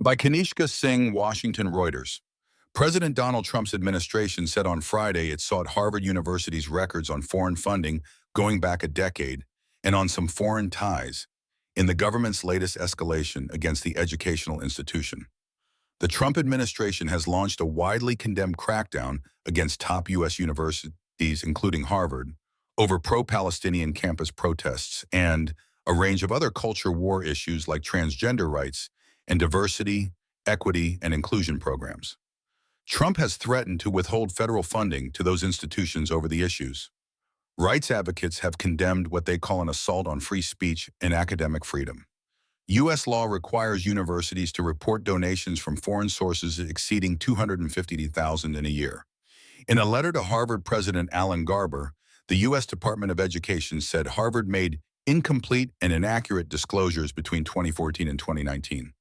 By Kanishka Singh, Washington, Reuters. President Donald Trump's administration said on Friday it sought Harvard University's records on foreign funding going back a decade and on some foreign ties in the government's latest escalation against the educational institution. The Trump administration has launched a widely condemned crackdown against top U.S. universities, including Harvard, over pro-Palestinian campus protests and a range of other culture war issues like transgender rights and diversity, equity, and inclusion programs. Trump has threatened to withhold federal funding to those institutions over the issues. Rights advocates have condemned what they call an assault on free speech and academic freedom. U.S. law requires universities to report donations from foreign sources exceeding $250,000 in a year. In a letter to Harvard President Alan Garber, the U.S. Department of Education said Harvard made incomplete and inaccurate disclosures between 2014 and 2019.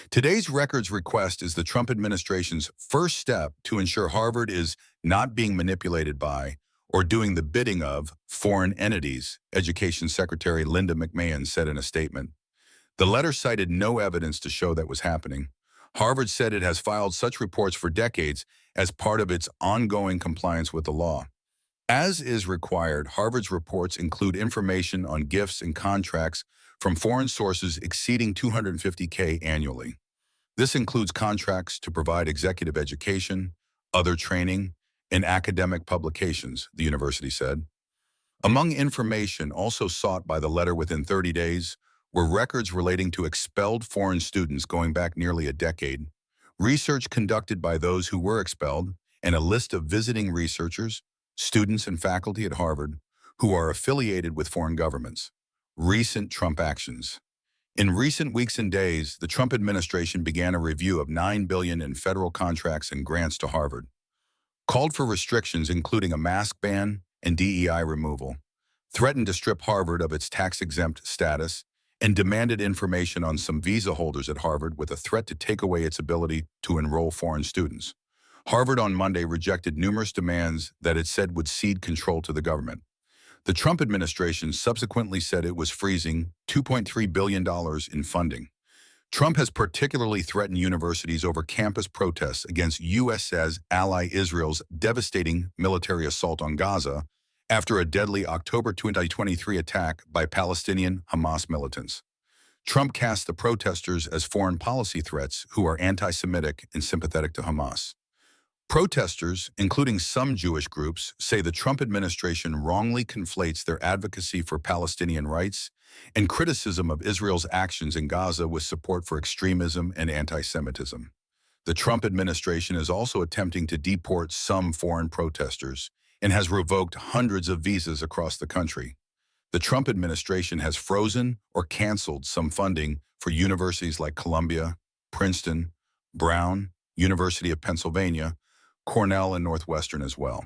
Today's records request is the Trump administration's first step to ensure Harvard is not being manipulated by or doing the bidding of foreign entities, Education Secretary Linda McMahon said in a statement. The letter cited no evidence to show that was happening. Harvard said it has filed such reports for decades as part of its ongoing compliance with the law. As is required, Harvard's reports include information on gifts and contracts from foreign sources exceeding $250K annually. This includes contracts to provide executive education, other training, and academic publications, the university said. Among information also sought by the letter within 30 days were records relating to expelled foreign students going back nearly a decade, research conducted by those who were expelled, and a list of visiting researchers, students and faculty at Harvard who are affiliated with foreign governments. Recent Trump actions. In recent weeks and days, the Trump administration began a review of $9 billion in federal contracts and grants to Harvard, called for restrictions including a mask ban and DEI removal, threatened to strip Harvard of its tax-exempt status, and demanded information on some visa holders at Harvard with a threat to take away its ability to enroll foreign students. Harvard on Monday rejected numerous demands that it said would cede control to the government. The Trump administration subsequently said it was freezing $2.3 billion in funding. Trump has particularly threatened universities over campus protests against U.S. ally Israel's devastating military assault on Gaza after a deadly October 2023 attack by Palestinian Hamas militants. Trump cast the protesters as foreign policy threats who are anti-Semitic and sympathetic to Hamas. Protesters, including some Jewish groups, say the Trump administration wrongly conflates their advocacy for Palestinian rights and criticism of Israel's actions in Gaza with support for extremism and anti-Semitism. The Trump administration is also attempting to deport some foreign protesters and has revoked hundreds of visas across the country. The Trump administration has frozen or canceled some funding for universities like Columbia, Princeton, Brown, University of Pennsylvania, Cornell, and Northwestern as well.